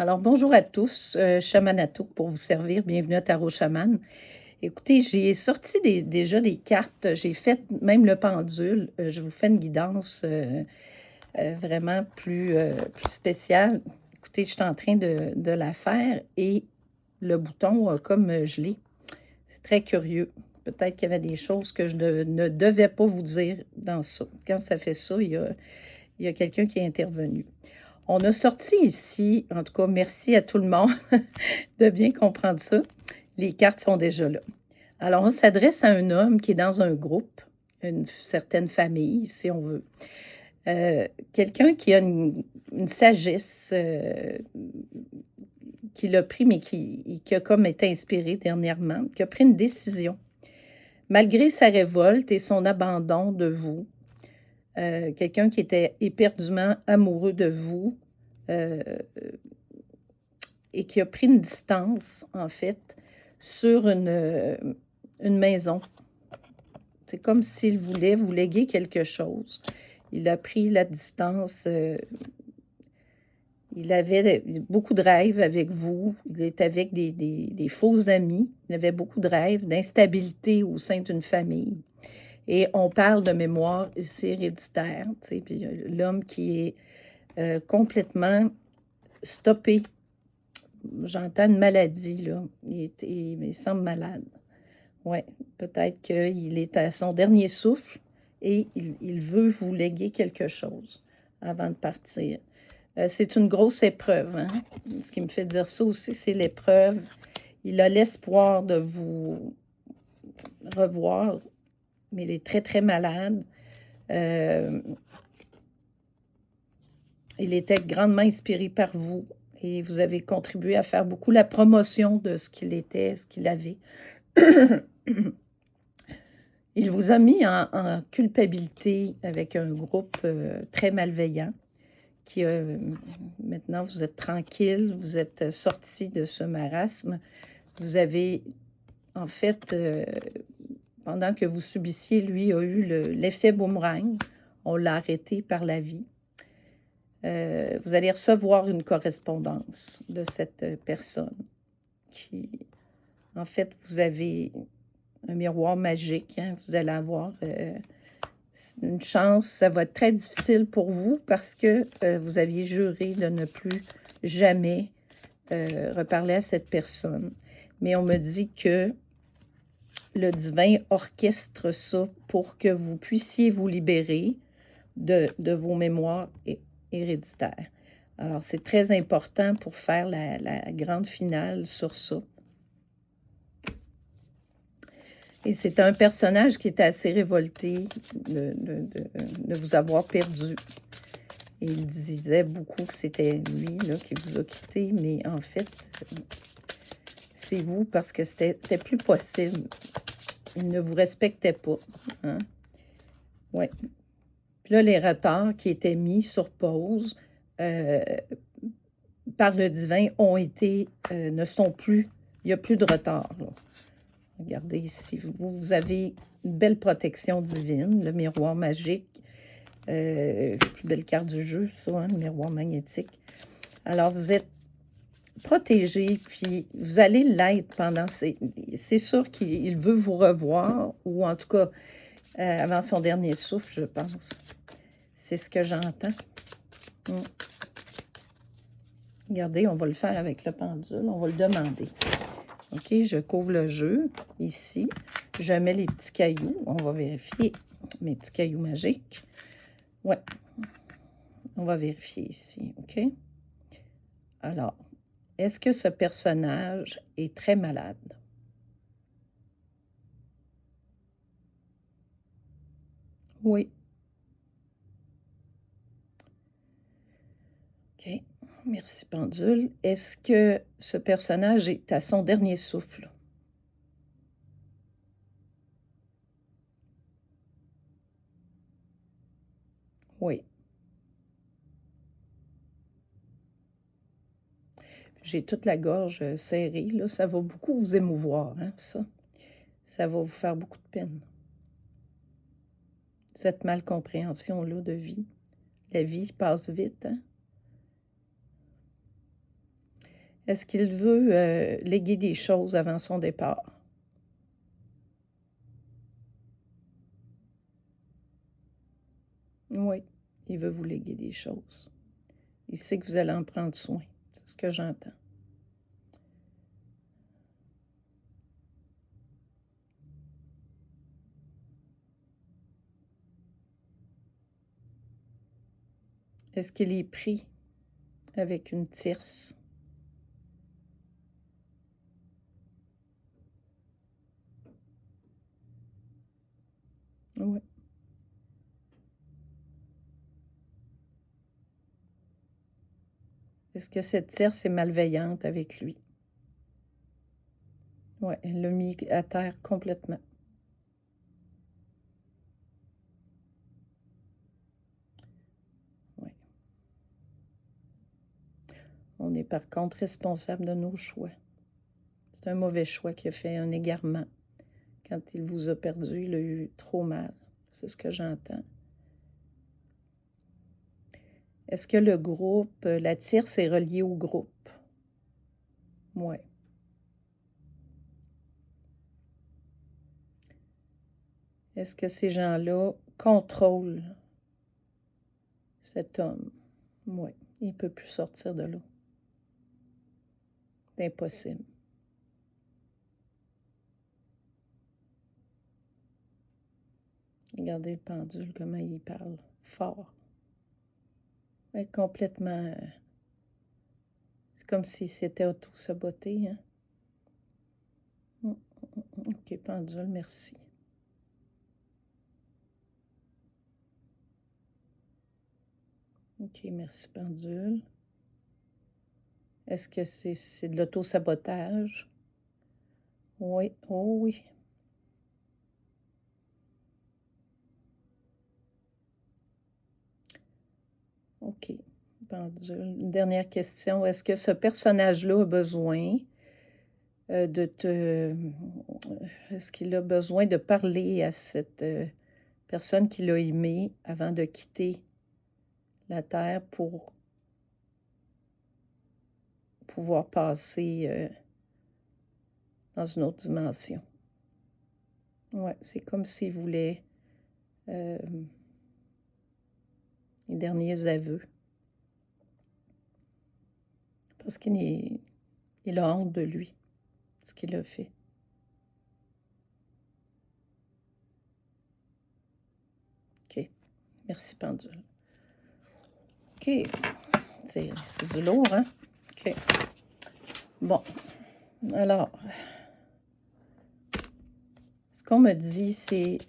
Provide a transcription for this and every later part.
Alors, bonjour à tous, Chaman Atouk pour vous servir. Bienvenue à Tarot Chaman. Écoutez, j'ai sorti déjà des cartes, j'ai fait même le pendule. Je vous fais une guidance vraiment plus spéciale. Écoutez, je suis en train de la faire et le bouton a comme gelé. C'est très curieux. Peut-être qu'il y avait des choses que je ne devais pas vous dire dans ça. Quand ça fait ça, il y a quelqu'un qui est intervenu. On a sorti ici, en tout cas, merci à tout le monde de bien comprendre ça. Les cartes sont déjà là. Alors, on s'adresse à un homme qui est dans un groupe, une certaine famille, si on veut. Quelqu'un qui a une sagesse qu'il a pris, mais qui a comme été inspiré dernièrement, qui a pris une décision. Malgré sa révolte et son abandon de vous, quelqu'un qui était éperdument amoureux de vous, euh, et qui a pris une distance, en fait, sur une maison. C'est comme s'il voulait vous léguer quelque chose. Il a pris la distance. Il avait beaucoup de rêves avec vous. Il était avec des faux amis. Il avait beaucoup de rêves, d'instabilité au sein d'une famille. Et on parle de mémoire ici héréditaire. Puis l'homme qui est complètement stoppé. J'entends une maladie, là. Il semble malade. Oui, peut-être qu'il est à son dernier souffle et il veut vous léguer quelque chose avant de partir. C'est une grosse épreuve, hein? Ce qui me fait dire ça aussi, c'est l'épreuve. Il a l'espoir de vous revoir, mais il est très, très malade. Il était grandement inspiré par vous et vous avez contribué à faire beaucoup la promotion de ce qu'il était, ce qu'il avait. Il vous a mis en culpabilité avec un groupe très malveillant qui maintenant vous êtes tranquille, vous êtes sorti de ce marasme. Vous avez, en fait, pendant que vous subissiez, lui a eu l'effet boomerang. On l'a arrêté par la vie. Vous allez recevoir une correspondance de cette personne qui, en fait, vous avez un miroir magique. Hein? Vous allez avoir une chance. Ça va être très difficile pour vous parce que vous aviez juré de ne plus jamais reparler à cette personne. Mais on me dit que le divin orchestre ça pour que vous puissiez vous libérer de vos mémoires héréditaires. Alors, c'est très important pour faire la grande finale sur ça. Et c'est un personnage qui était assez révolté de vous avoir perdu. Et il disait beaucoup que c'était lui là, qui vous a quitté, mais en fait, c'est vous parce que c'était plus possible. Il ne vous respectait pas. Hein? Oui. Puis là, les retards qui étaient mis sur pause par le divin ont été, ne sont plus, il n'y a plus de retard. Là. Regardez ici, vous avez une belle protection divine, le miroir magique, plus belle carte du jeu, ça, hein, le miroir magnétique. Alors, vous êtes protégé, puis vous allez l'être pendant c'est sûr qu'il veut vous revoir, ou en tout cas, avant son dernier souffle, je pense. C'est ce que j'entends. Regardez, on va le faire avec le pendule, on va le demander. OK, je couvre le jeu, ici. Je mets les petits cailloux. On va vérifier mes petits cailloux magiques. Ouais, on va vérifier ici, OK? Alors, est-ce que ce personnage est très malade? Oui. OK, merci pendule. Est-ce que ce personnage est à son dernier souffle? Oui. J'ai toute la gorge serrée, là. Ça va beaucoup vous émouvoir, hein, ça. Ça va vous faire beaucoup de peine. Cette malcompréhension-là de vie. La vie passe vite, hein? Est-ce qu'il veut léguer des choses avant son départ? Oui, il veut vous léguer des choses. Il sait que vous allez en prendre soin. C'est ce que j'entends. Est-ce qu'il est pris avec une tierce? Oui. Est-ce que cette tierce est malveillante avec lui? Oui, elle l'a mis à terre complètement. Oui. On est par contre responsable de nos choix. C'est un mauvais choix qui a fait un égarement. Quand il vous a perdu, il a eu trop mal. C'est ce que j'entends. Est-ce que le groupe, la tierce est reliée au groupe? Oui. Est-ce que ces gens-là contrôlent cet homme? Oui. Il ne peut plus sortir de là. C'est impossible. Regardez le pendule, comment il parle. Fort. Ouais, complètement. C'est comme s'il s'était auto-saboté. Hein? Ok, pendule, merci. Ok, merci, pendule. Est-ce que c'est de l'auto-sabotage? Oui, oh oui. OK. Pendule. Une dernière question. Est-ce que ce personnage-là a besoin de te... Est-ce qu'il a besoin de parler à cette personne qu'il a aimée avant de quitter la Terre pour pouvoir passer dans une autre dimension? Ouais, c'est comme s'il voulait les derniers aveux. Parce qu'il a honte de lui, ce qu'il a fait. OK. Merci, pendule. OK. C'est du lourd, hein? OK. Bon. Alors, ce qu'on me dit, c'est...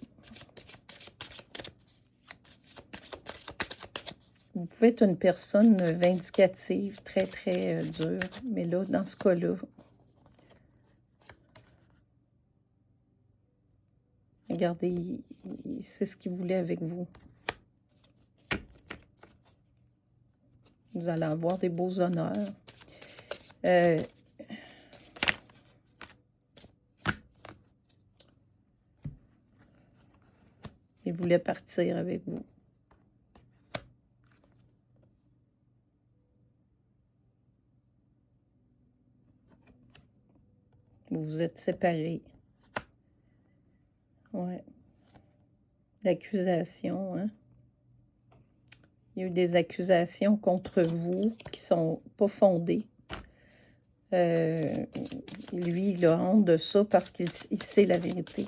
Vous pouvez être une personne vindicative, très, très dure. Mais là, dans ce cas-là, regardez, c'est ce qu'il voulait avec vous. Vous allez avoir des beaux honneurs. Il voulait partir avec vous. Vous vous êtes séparés. Ouais. L'accusation, hein? Il y a eu des accusations contre vous qui sont pas fondées. Lui, il a honte de ça parce qu'il sait la vérité.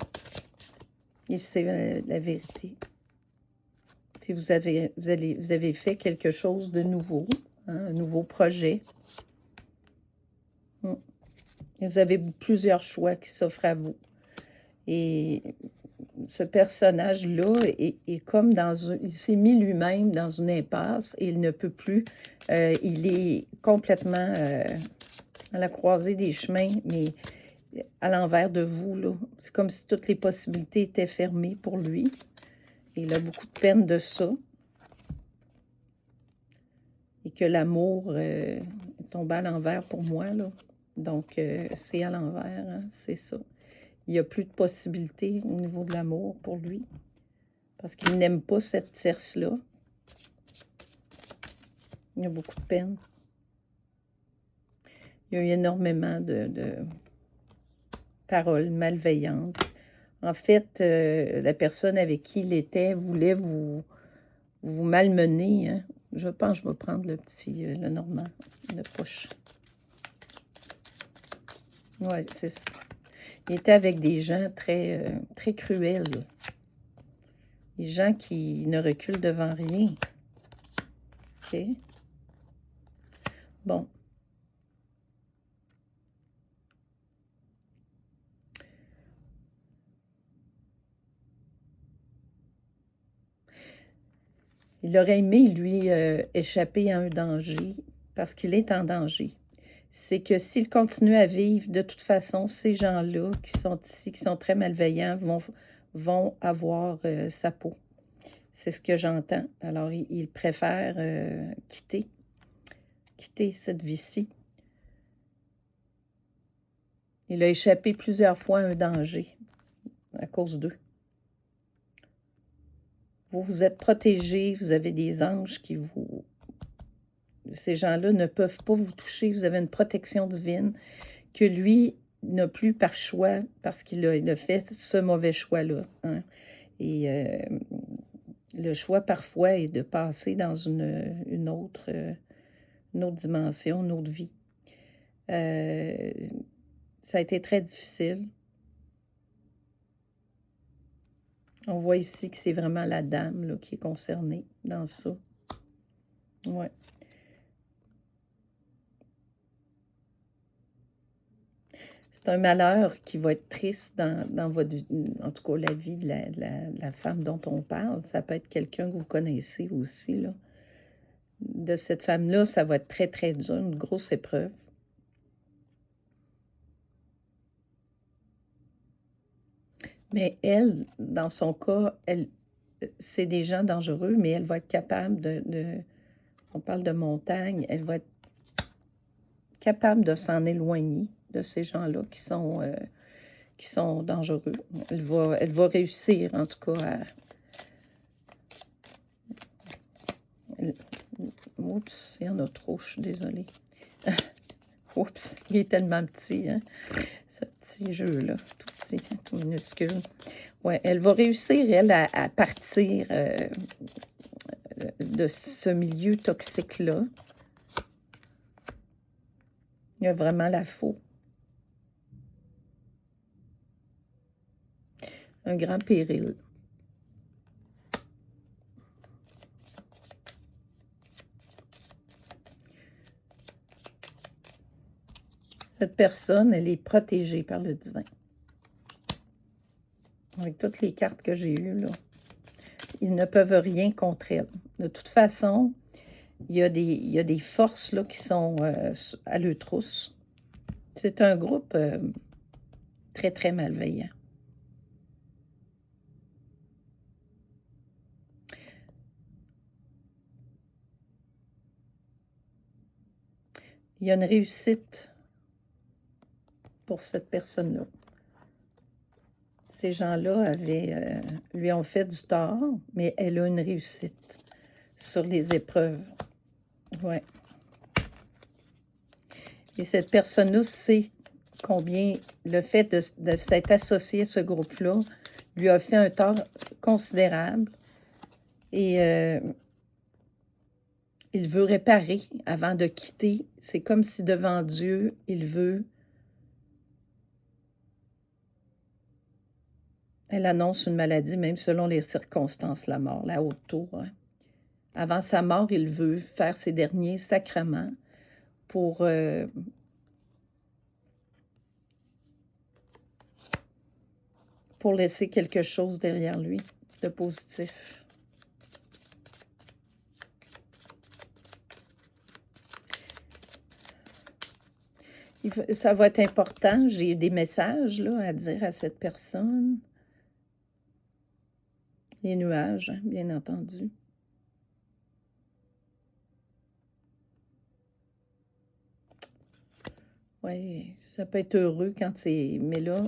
Il sait la vérité. Puis vous avez fait quelque chose de nouveau, hein, un nouveau projet. Et vous avez plusieurs choix qui s'offrent à vous. Et ce personnage-là est comme il s'est mis lui-même dans une impasse et il ne peut plus. Il est complètement à la croisée des chemins, mais à l'envers de vous, là. C'est comme si toutes les possibilités étaient fermées pour lui. Et il a beaucoup de peine de ça. Et que l'amour est tombé à l'envers pour moi, là. Donc, c'est à l'envers, hein, c'est ça. Il n'y a plus de possibilités au niveau de l'amour pour lui. Parce qu'il n'aime pas cette tierce-là. Il a beaucoup de peine. Il y a eu énormément de paroles malveillantes. En fait, la personne avec qui il était voulait vous malmener. Hein? Je pense que je vais prendre le petit, le normand, le poche. Oui, c'est ça. Il était avec des gens très cruels. Des gens qui ne reculent devant rien. OK? Bon. Il aurait aimé, lui, échapper à un danger, parce qu'il est en danger. C'est que s'il continue à vivre, de toute façon, ces gens-là qui sont ici, qui sont très malveillants, vont avoir sa peau. C'est ce que j'entends. Alors, il préfère quitter cette vie-ci. Il a échappé plusieurs fois à un danger à cause d'eux. Vous êtes protégés, vous avez des anges qui vous... Ces gens-là ne peuvent pas vous toucher, vous avez une protection divine que lui n'a plus par choix parce qu'il a fait ce mauvais choix-là. Hein? Et le choix parfois est de passer dans une autre dimension, une autre vie. Ça a été très difficile. On voit ici que c'est vraiment la dame là, qui est concernée dans ça. Ouais. C'est un malheur qui va être triste dans votre vie, en tout cas la vie de la femme dont on parle. Ça peut être quelqu'un que vous connaissez aussi. Là. De cette femme-là, ça va être très, très dur, une grosse épreuve. Mais elle, dans son cas, c'est des gens dangereux, mais elle va être capable on parle de montagne, elle va être capable de s'en éloigner de ces gens-là qui sont dangereux. Elle va réussir, en tout cas, Oups, il y en a trop, je suis désolée. Oups, il est tellement petit, hein, ce petit jeu-là, tout petit, tout minuscule. Ouais, elle va réussir, elle, à partir de ce milieu toxique-là. Il y a vraiment la faux. Un grand péril. Cette personne, elle est protégée par le divin. Avec toutes les cartes que j'ai eues, là, ils ne peuvent rien contre elle. De toute façon, il y a des forces là, qui sont à leur trousse. C'est un groupe très, très malveillant. Il y a une réussite pour cette personne-là. Ces gens-là lui ont fait du tort, mais elle a une réussite sur les épreuves. Ouais. Et cette personne-là sait combien le fait de s'être associé à ce groupe-là lui a fait un tort considérable. Et il veut réparer avant de quitter. C'est comme si devant Dieu, il veut... Elle annonce une maladie, même selon les circonstances, la mort, la haute tour. Hein. Avant sa mort, il veut faire ses derniers sacrements pour laisser quelque chose derrière lui de positif. Ça va être important. J'ai des messages là, à dire à cette personne. Les nuages, hein, bien entendu. Oui, ça peut être heureux quand c'est... Mais là,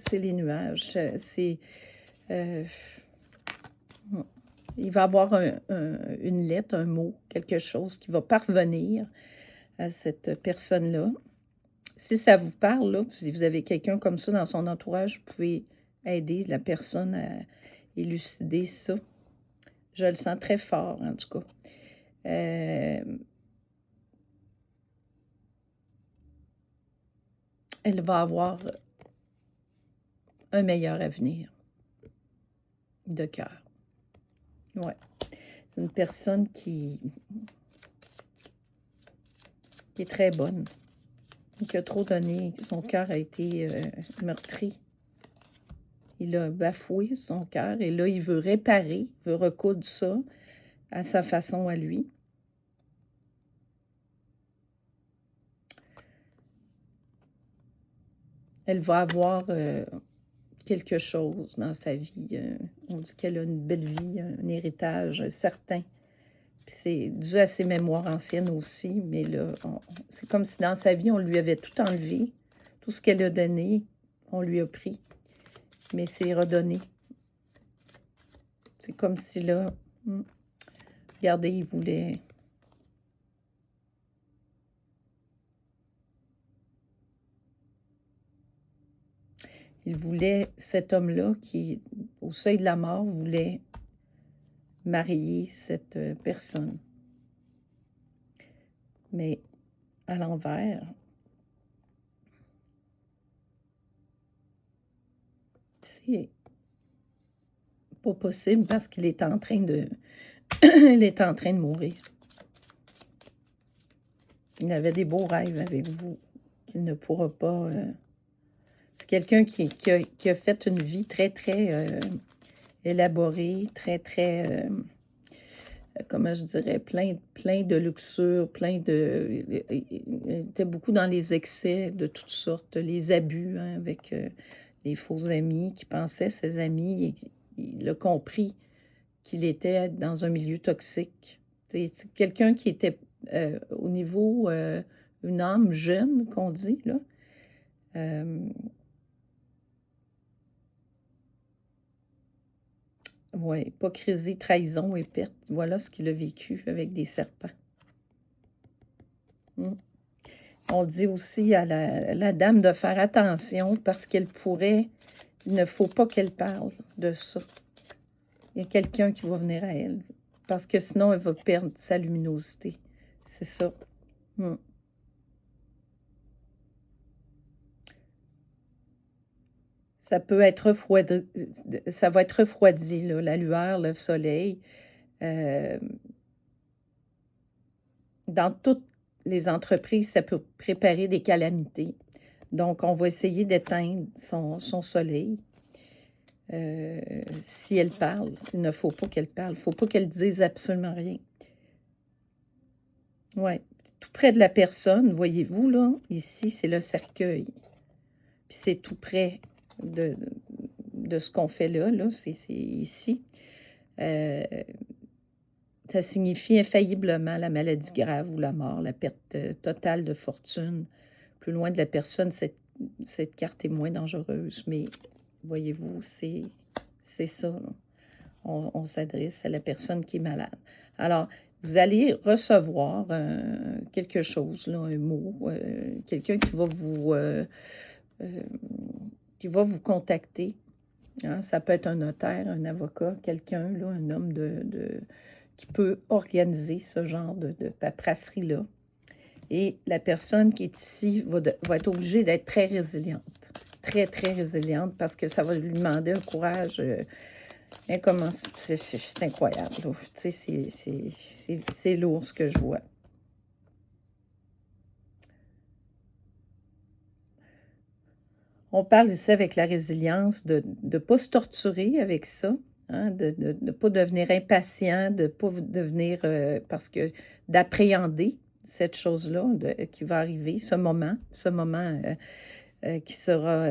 c'est les nuages. C'est... il va y avoir une lettre, un mot, quelque chose qui va parvenir à cette personne-là. Si ça vous parle, là, si vous avez quelqu'un comme ça dans son entourage, vous pouvez aider la personne à élucider ça. Je le sens très fort, en tout cas. Elle va avoir un meilleur avenir de cœur. Ouais. C'est une personne qui est très bonne, qui a trop donné, son cœur a été meurtri. Il a bafoué son cœur et là, il veut réparer, il veut recoudre ça à sa façon à lui. Elle va avoir quelque chose dans sa vie. On dit qu'elle a une belle vie, un héritage certain. Puis c'est dû à ses mémoires anciennes aussi, mais là, c'est comme si dans sa vie, on lui avait tout enlevé. Tout ce qu'elle a donné, on lui a pris. Mais c'est redonné. C'est comme si là, regardez, il voulait... Il voulait, cet homme-là, qui, au seuil de la mort, voulait marier cette personne. Mais à l'envers, c'est pas possible parce qu'il est en train de... il est en train de mourir. Il avait des beaux rêves avec vous qu'il ne pourra pas... c'est quelqu'un qui a fait une vie très, très élaborée, très, très... comment je dirais, plein de luxure, plein de... Il était beaucoup dans les excès de toutes sortes, les abus, hein, avec les faux amis qui pensaient ses amis, et il a compris qu'il était dans un milieu toxique. C'est quelqu'un qui était au niveau, une âme jeune, qu'on dit, là. Oui, hypocrisie, trahison et perte. Voilà ce qu'il a vécu avec des serpents. On dit aussi à la dame de faire attention parce qu'elle pourrait... Il ne faut pas qu'elle parle de ça. Il y a quelqu'un qui va venir à elle. Parce que sinon, elle va perdre sa luminosité. C'est ça. Ça peut être refroidi. Ça va être refroidi, là, la lueur, le soleil. Dans toutes les entreprises, ça peut préparer des calamités. Donc, on va essayer d'éteindre son soleil. Si elle parle, il ne faut pas qu'elle parle. Il ne faut pas qu'elle dise absolument rien. Oui, tout près de la personne, voyez-vous, là, ici, c'est le cercueil. Puis c'est tout près de ce qu'on fait là, c'est ici. Ça signifie infailliblement la maladie grave ou la mort, la perte totale de fortune. Plus loin de la personne, cette carte est moins dangereuse, mais voyez-vous, c'est ça. Là. On s'adresse à la personne qui est malade. Alors, vous allez recevoir quelque chose, là, un mot, quelqu'un qui va vous contacter. Hein? Ça peut être un notaire, un avocat, quelqu'un, là, un homme qui peut organiser ce genre de paperasserie-là. Et la personne qui est ici va être obligée d'être très résiliente. Très, très résiliente parce que ça va lui demander un courage... comment c'est incroyable. Tu sais, c'est lourd ce que je vois. On parle ici avec la résilience de ne pas se torturer avec ça, hein, de ne pas devenir impatient, de ne pas devenir... parce que d'appréhender cette chose-là qui va arriver, ce moment qui sera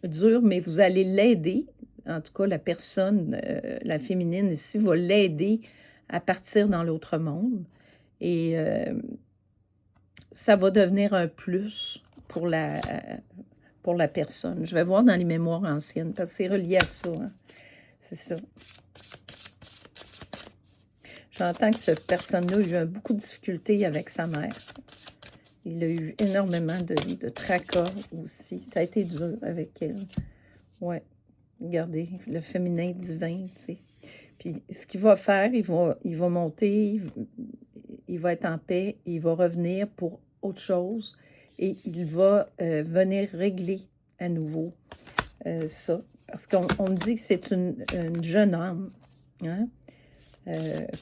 dur, mais vous allez l'aider. En tout cas, la personne, la féminine ici, va l'aider à partir dans l'autre monde. Et ça va devenir un plus pour la personne. Je vais voir dans les mémoires anciennes, parce que c'est relié à ça. Hein. C'est ça. J'entends que cette personne-là a eu beaucoup de difficultés avec sa mère. Il a eu énormément de tracas aussi. Ça a été dur avec elle. Ouais. Regardez, le féminin divin, tu sais. Puis ce qu'il va faire, il va monter, il va être en paix, il va revenir pour autre chose et il va venir régler à nouveau ça. Parce qu'on me dit que c'est une jeune âme, hein?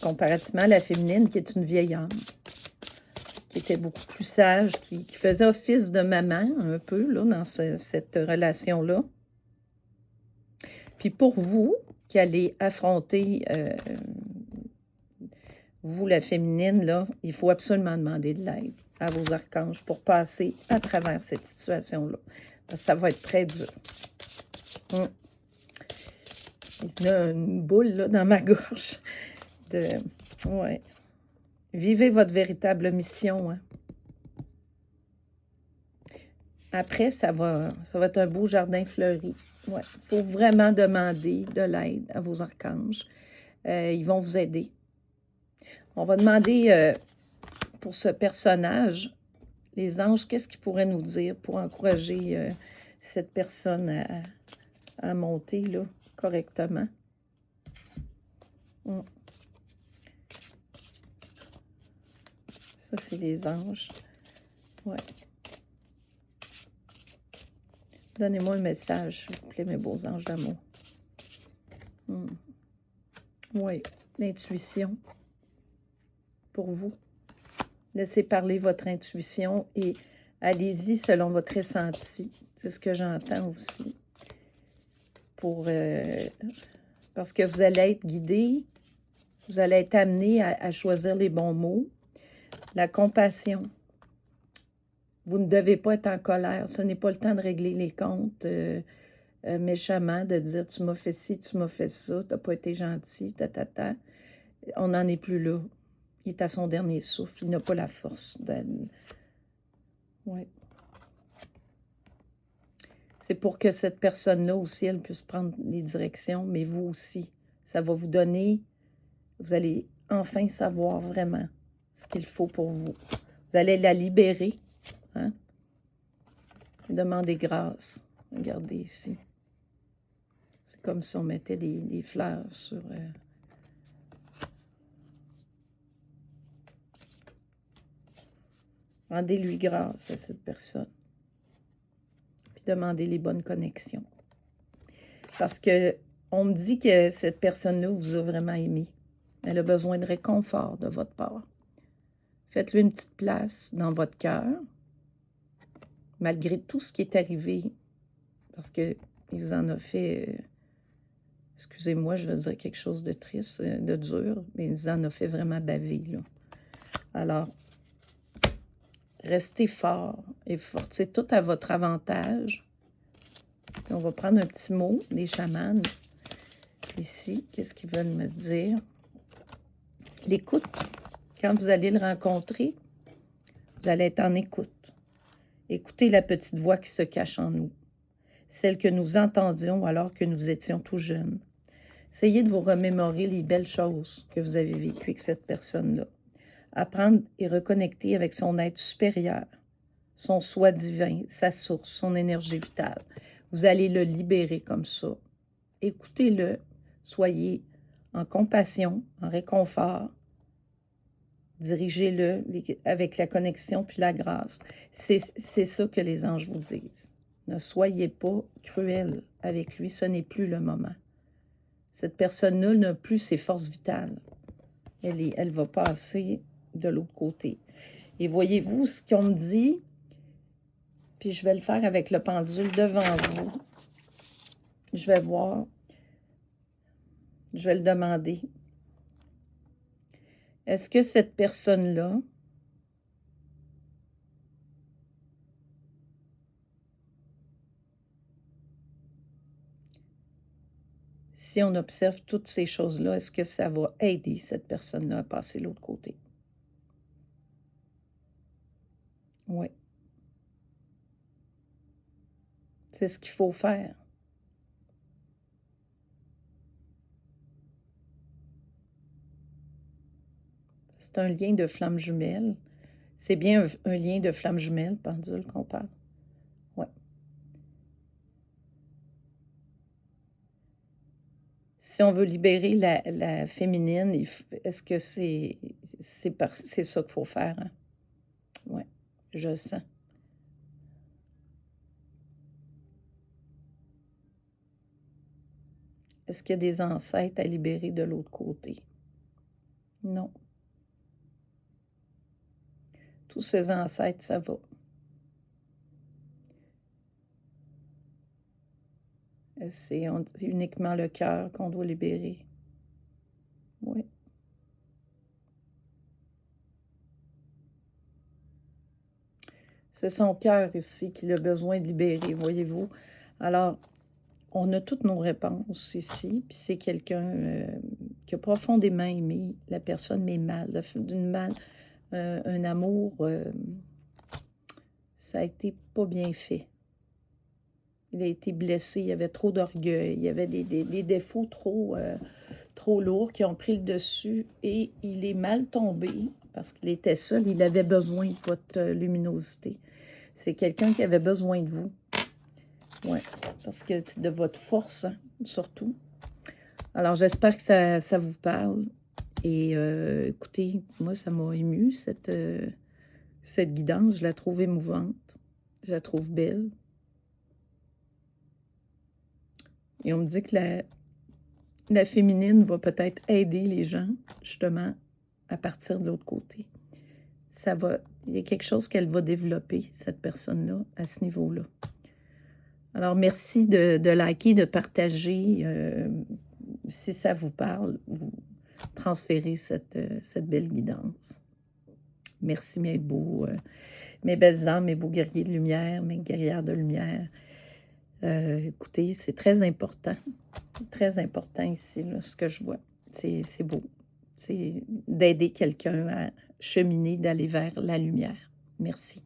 Comparativement à la féminine qui est une vieille âme, qui était beaucoup plus sage, qui faisait office de maman un peu là, dans cette relation-là. Puis pour vous, qui allez affronter, vous, la féminine, là, il faut absolument demander de l'aide à vos archanges pour passer à travers cette situation-là. Parce que ça va être très dur. Il y a une boule là, dans ma gorge. Ouais. Vivez votre véritable mission. Hein. Après, ça va être un beau jardin fleuri. Ouais. Il faut vraiment demander de l'aide à vos archanges. Ils vont vous aider. On va demander pour ce personnage, les anges, qu'est-ce qu'ils pourraient nous dire pour encourager cette personne à monter là, correctement. Ça, c'est les anges. Ouais. Donnez-moi un message, s'il vous plaît, mes beaux anges d'amour. Oui, l'intuition pour vous. Laissez parler votre intuition et allez-y selon votre ressenti. C'est ce que j'entends aussi. Parce que vous allez être guidé, vous allez être amené à choisir les bons mots. La compassion. Vous ne devez pas être en colère. Ce n'est pas le temps de régler les comptes méchamment, de dire « tu m'as fait ci, tu m'as fait ça, tu n'as pas été gentil, ta. » On n'en est plus là. Il est à son dernier souffle. Il n'a pas la force. Ouais. C'est pour que cette personne-là aussi, elle puisse prendre les directions, mais vous aussi. Ça va vous donner, vous allez enfin savoir vraiment ce qu'il faut pour vous. Vous allez la libérer. Hein? Demandez grâce. Regardez ici. C'est comme si on mettait des fleurs sur... Rendez-lui grâce à cette personne. Puis demandez les bonnes connexions. Parce que on me dit que cette personne-là vous a vraiment aimé. Elle a besoin de réconfort de votre part. Faites-lui une petite place dans votre cœur, malgré tout ce qui est arrivé, parce qu'il vous en a fait, excusez-moi, je veux dire quelque chose de triste, de dur, mais il vous en a fait vraiment baver, là. Alors, restez fort et fort. C'est tout à votre avantage. Puis on va prendre un petit mot des chamans. Ici, qu'est-ce qu'ils veulent me dire? L'écoute. Quand vous allez le rencontrer, vous allez être en écoute. Écoutez la petite voix qui se cache en nous, celle que nous entendions alors que nous étions tout jeunes. Essayez de vous remémorer les belles choses que vous avez vécues avec cette personne-là. Apprendre et reconnecter avec son être supérieur, son soi divin, sa source, son énergie vitale. Vous allez le libérer comme ça. Écoutez-le, soyez en compassion, en réconfort. Dirigez-le avec la connexion puis la grâce. C'est ça que les anges vous disent. Ne soyez pas cruel avec lui, ce n'est plus le moment. Cette personne-là n'a plus ses forces vitales. Elle va passer de l'autre côté. Et voyez-vous ce qu'on me dit, puis je vais le faire avec le pendule devant vous. Je vais voir. Je vais le demander. Est-ce que cette personne-là si on observe toutes ces choses-là, est-ce que ça va aider cette personne-là à passer de l'autre côté? Oui. C'est ce qu'il faut faire. C'est un lien de flamme jumelle. C'est bien un lien de flamme jumelle, pendule qu'on parle. Ouais. Si on veut libérer la féminine, est-ce que c'est ça qu'il faut faire, hein? Ouais, je le sens. Est-ce qu'il y a des ancêtres à libérer de l'autre côté? Non. Tous ces ancêtres, ça va. C'est uniquement le cœur qu'on doit libérer. Oui. C'est son cœur aussi qu'il a besoin de libérer, voyez-vous. Alors, on a toutes nos réponses ici, puis c'est quelqu'un qui a profondément aimé la personne, mais mal, un amour, ça a été pas bien fait. Il a été blessé, il y avait trop d'orgueil, il y avait des défauts trop lourds qui ont pris le dessus et il est mal tombé parce qu'il était seul, il avait besoin de votre luminosité. C'est quelqu'un qui avait besoin de vous. Oui, parce que c'est de votre force, hein, surtout. Alors, j'espère que ça vous parle. Et écoutez, moi, ça m'a émue, cette guidance. Je la trouve émouvante. Je la trouve belle. Et on me dit que la féminine va peut-être aider les gens, justement, à partir de l'autre côté. Il y a quelque chose qu'elle va développer, cette personne-là, à ce niveau-là. Alors, merci de liker, de partager. Si ça vous parle, vous transférez cette belle guidance. Merci, mes belles âmes, mes beaux guerriers de lumière, mes guerrières de lumière. Écoutez, c'est très important ici, là, ce que je vois. C'est beau. C'est d'aider quelqu'un à cheminer, d'aller vers la lumière. Merci.